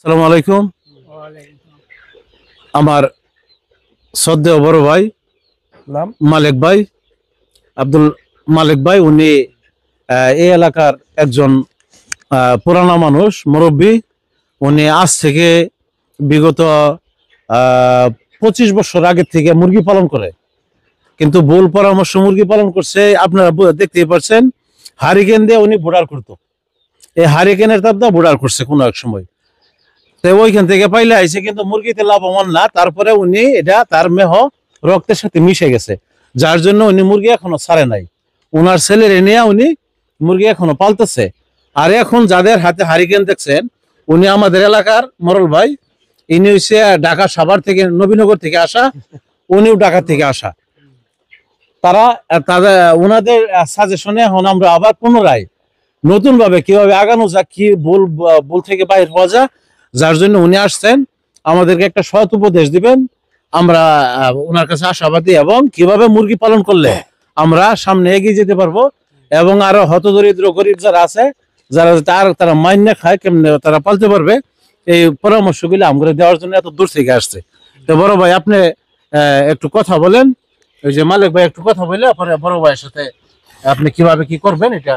আসসালামু আলাইকুম। আমার শ্রদ্ধেয় বড় ভাই নাম মালিক ভাই, আব্দুল মালিক ভাই, উনি এই এলাকার একজন পুরানা মানুষ, মুরব্বী। উনি আজ থেকে বিগত 25 বছর আগের থেকে মুরগি পালন করে, কিন্তু ভুল পরামর্শ মুরগি পালন করছে। আপনারা দেখতেই পাচ্ছেন, হারিকেন দিয়ে উনি বোর্ডার করতো। এই হারিকেনের তাপ দিয়ে বোর্ডার করছে কোনো এক সময়। তো ওইখান থেকে পাইলে আইছে, কিন্তু মুরগিতে লাভবান না। তারপরে উনি এটা তার মেহ রক্তের সাথে মিশে গেছে, যার জন্য উনি মুরগি এখনো ছাড়ে নাই। ওনার ছেলের নিয়ে উনি মুরগি এখনো পালতেছে। আর এখন যাদের হাতে হারিকেন দেখছেন, উনি আমাদের এলাকার মরল ভাই। ইনি হচ্ছে ঢাকা সাভার থেকে, নবীনগর থেকে আসা, উনিও ঢাকা থেকে আসা। তাদের ওনাদের সাজেশনে এখন আমরা আবার পুনরায় নতুন ভাবে কিভাবে আগানো যাক, কি ভুল থেকে বাইর হওয়া যায়, যার জন্য উনি আসছেন। আমাদেরকে একটা সৎ উপদেশ দিবেন। আমরা ওনার কাছে আশাবাদী, এবং কিভাবে মুরগি পালন করলে আমরা সামনে এগিয়ে যেতে পারবো, এবং আরো হতদরিদ্র গরিব যারা আছে, যারা তারা মাইনে খায়, কেমনে তারা পালতে পারবে, এই পরামর্শগুলো আমরা দেওয়ার জন্য এত দূর থেকে আসছে। তো বড় ভাই, আপনি একটু কথা বলেন। ওই যে মালিক ভাই একটু কথা বলে পরে বড় ভাইয়ের সাথে আপনি কিভাবে কি করবেন এটা।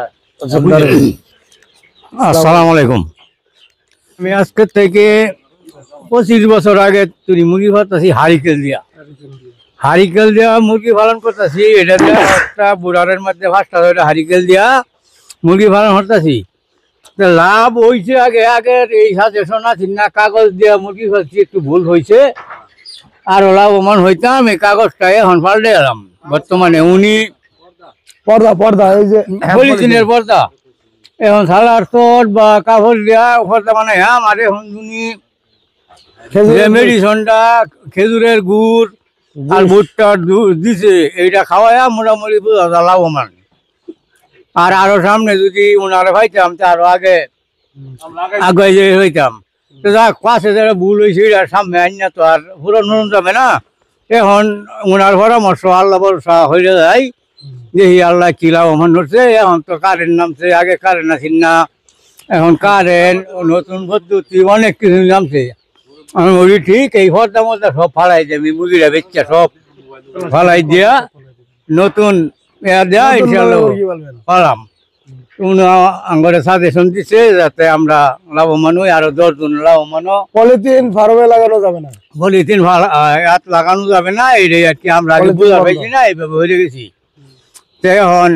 আসসালামু আলাইকুম। আমি আজকে থেকে 25 বছর আগে তুই মুরগি পালতাছি হারিকেল দিয়া মুরগি পালন করতেছি। এটা দিয়া একটা বুড়ারের মধ্যে 5টা 6টা হারিকেল দিয়া মুরগি পালন করতেছি। লাভ হয়েছে আগে এই সাজেশন আছে না, কাগজ দিয়া মুরগি পালছি, একটু ভুল হয়েছে। আর লাভবান হইতাম, এই কাগজটা এখন পাল্টে এলাম। বর্তমানে উনি পর্দা এই যে পলিথিনের পর্দা, এখন সালার চট বা কাপড় দেওয়া পর্দা মানে আর এখন উনি মেডিসনটা খেজুরের গুড় আর ভুট্টার দিছে, এইটা খাওয়ায় মোটামুটি লাভবান। আর আরো সামনে যদি উনারে পাইতাম, তো আরো আগে যে হইতাম। তো যাক, পাশে যারা ভুল হয়েছে এটার সামনে আইন না, তো আর পুরন যাবে না। এখন উনার পরামর্শ আল্লাহ ভরসা হয়ে যায়, দেখি আল্লাহ কি লাভবান হচ্ছে। এখন তো কারেন্ট নামছে, আগে কারেন্ট আসেন না, এখন কারেন্ট, নতুন পদ্ধতি, অনেক কিছু নামছে। আমি বলি ঠিক, এই ফর্দা মধ্যে সব ফালাই দেবে, মুরগিরা বেচ্চা সব ফালাই দিয়া নতুন দেওয়া ইনশাল্লাহ পালাম। আঙ্গরে সাজেশন দিচ্ছে যাতে আমরা লাভবান হই, আরো 10 জন লাভবান। পলিথিন ফার্মে লাগানো যাবে না, পলিথিন লাগানো যাবে না, এইটাই আর কি আমরা আগে বুঝা পাইছি না, এইভাবে হয়ে গেছি। এখন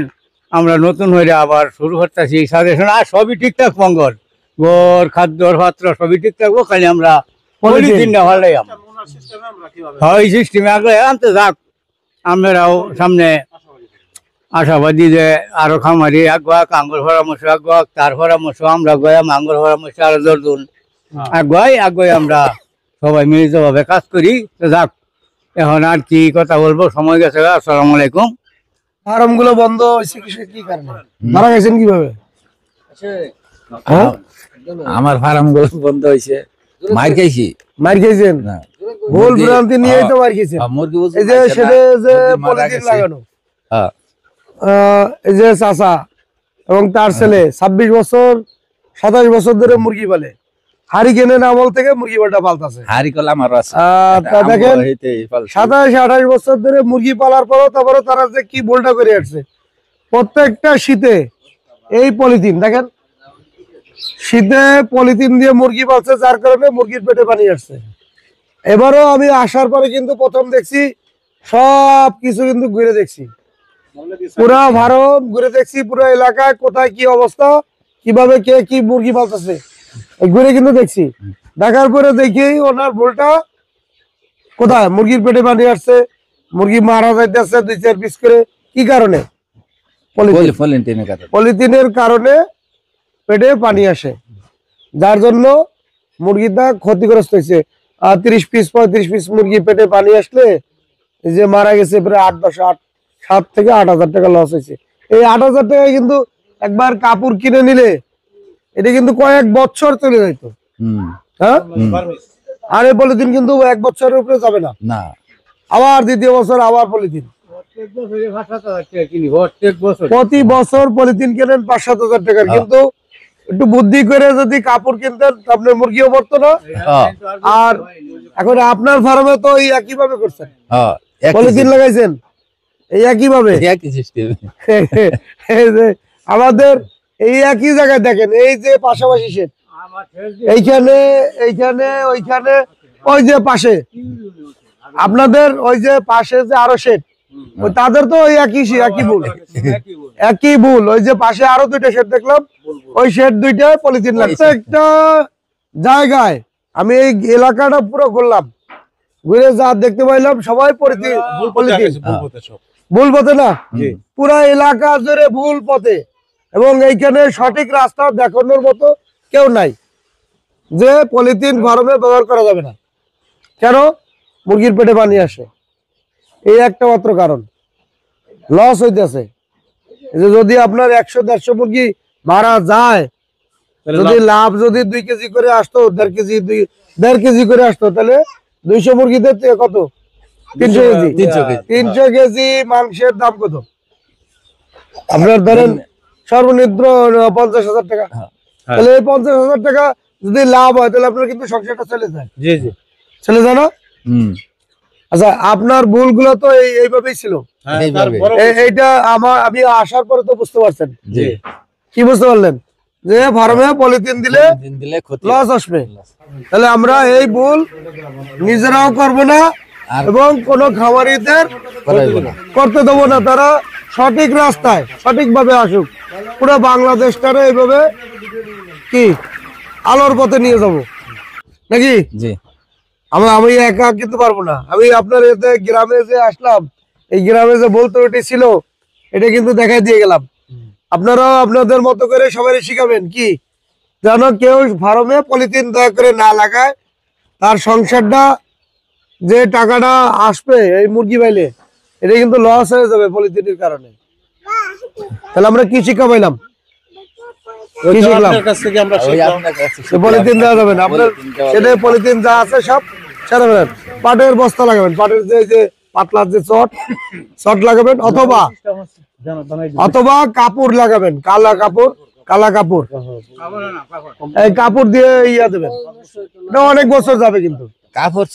আমরা নতুন হয়ে আবার শুরু করতেছি সাজেশন। আর সবই ঠিকঠাক, পঙ্গর গোর খাদ্যর পাত্র সবই ঠিক থাকবো, খালি আমরা পলিথিনটা ভালোই হয় সিস্টেমে আগে আনতে যাক। আমরাও সামনে আশাবাদী যে আরো খামারি আগুয়াক, আঙ্গুর পরামর্শ আগুয়াক, তার পরামর্শ আমরা গয়াম, আঙ্গুর পরামর্শ আরো 10 জন আগুয়াই আমরা সবাই মিলিত ভাবে কাজ করি। তো যাক, এখন আর কি কথা বলবো, সময় গেছে। আসসালামু আলাইকুম। ফার্ম গুলো বন্ধ হয়েছে কি কারণে, মারা গেছেন কিভাবে? আমার ফার্ম গুলো বন্ধ হয়েছে, মার খেয়েছেন ভুল ভ্রান্তি নিয়েই তো মার খেয়েছেন। এই যে সেটা যে পলিথিন লাগানো, এই যে চাচা এবং তার ছেলে 26 বছর 27 বছর ধরে মুরগি পালে, হারিকেনের আমল থেকে মুরগি পালতেছে। দেখেন 27-28 বছর ধরে মুরগি পালার পরও তারপরে তারা যে কি ভুলটা করে আসছে। প্রত্যেকটা শীতে এই পলিথিন দেখেন, শীতে পলিথিন দিয়ে মুরগি পালছে, যার কারণে মুরগির পেটে পানি আসছে। এবারও আমি আসার পরে কিন্তু প্রথম দেখছি সব কিছু কিন্তু ঘুরে দেখছি, পুরা ভারত ঘুরে দেখছি, পুরো এলাকায় কোথায় কি অবস্থা, কিভাবে কে কি মুরগি পালতেছে ঘুরে কিন্তু দেখছি। দেখার পরে দেখি ওনার ভুলটা কোথায়, মুরগির পেটে পানি আসছে, মুরগি মারা যাইতেছে 2-4 পিস করে। কি কারণে? পলিথিনের কারণে পেটে পানি আসে, যার জন্য মুরগিটা ক্ষতিগ্রস্ত হয়েছে। 30 পিস 35 পিস মুরগি পেটে পানি আসলে যে মারা গেছে, প্রায় 7 থেকে 8,000 টাকা লস হয়েছে। এই 8,000 টাকায় কিন্তু একবার কাপড় কিনে নিলে এটা কিন্তু কয়েক বছর চলে যাইতো। হ্যাঁ, আর এই পলিথিন কিন্তু 1 বছরের উপরে যাবে না, আবার দ্বিতীয় বছর আবার পলিথিন। প্রতি বছর পলিথিন কেনেন 5-7 হাজার টাকার, কিন্তু একটু বুদ্ধি করে যদি কাপড় কিনতেন আপনার মুরগিও পড়তো না। আর এখন আপনার ফার্মে তো এই একই ভাবে করছেন, পলিথিন লাগাইছেন এই একই ভাবে। এই যে আমাদের এই একই জায়গায় দেখেন, এই যে পাশাপাশি শেড, এইখানে এইখানে ওইখানে, ওই যে পাশে আপনাদের ওই যে পাশে যে আরো শেড, ওই তাদের তো ওই একই ভুল, একই ভুল। ওই যে পাশে আরো দুইটা শেড দেখলাম, ওই শেড দুইটা পলিথিন লাগছে। একটা জায়গায় আমি এই এলাকাটা পুরো ঘুরলাম, ঘুরে যা দেখতে পাইলাম সবাই পলিথিন, ভুল পথে না, পুরা এলাকা জুড়ে ভুল পথে। এবং এইখানে সঠিক রাস্তা দেখানোর মতো কেউ নাই যে পলিথিন ফার্মে ব্যবহার করা যাবে না। কেন? মুরগির পেটে পানি আসে, এই একটা মাত্র কারণ। লস হইতেছে। যদি আপনার 100-150 মুরগি মারা যায়, যদি লাভ যদি 2 কেজি করে আসতো, 1.5 কেজি করে আসতো, তাহলে 200 মুরগিতে কত? 300 কেজি। 300 কেজি মাংসের দাম কত? আপনার ধরেন সর্বনিম্ন 50,000 টাকা। তাহলে এই 50,000 টাকা যদি লাভ হয়, তাহলে আপনার কিন্তু সংসারটা চলে যায়। জি জি, চলে যায় না? আচ্ছা, আপনার ভুলগুলো তো এইভাবেই ছিল। এইটা আমি আসার পরে তো বুঝতে পারছেন। কি বুঝতে পারলেন? যে ফার্মে পলিথিন দিলে লস আসবে। তাহলে আমরা এই ভুল নিজেরাও করব না এবং কোন খামারিদের করতে দেবো না। তারা সঠিক রাস্তায় সঠিকভাবে আসুক, পুরো বাংলাদেশটারে এইভাবে কি আলোর পথে নিয়ে যাব নাকি? আমি একা কিন্তু পারবো না। আমি আপনার এতে গ্রামে যে আসলাম, এই গ্রামে যে বলতে ওটি ছিল, এটা কিন্তু দেখাই দিয়ে গেলাম। আপনারাও আপনাদের মতো করে সবাই শিখাবেন কি, যেন কেউ ফার্মে পলিথিন দয়া করে না লাগায়। তার সংসারটা যে টাকাটা আসবে এই মুরগি পাইলে, এটা কিন্তু লস হয়ে যাবে পলিথিনের কারণে। তাহলে আমরা কি শিক্ষা পাইলাম? কি শিখলাম? পলিথিন দেওয়া যাবে না আপনার, সেটা পলিথিন যা আছে সব সেরে ফেলেন। পাটের বস্তা লাগাবেন, পাটের যে পাতলার যে চট লাগাবেন, অথবা কাপড় লাগাবেন, কালা কাপড়, এই কাপড় দিয়ে ইয়া দেবেন। এটা অনেক বছর যাবে কিন্তু। কাপড়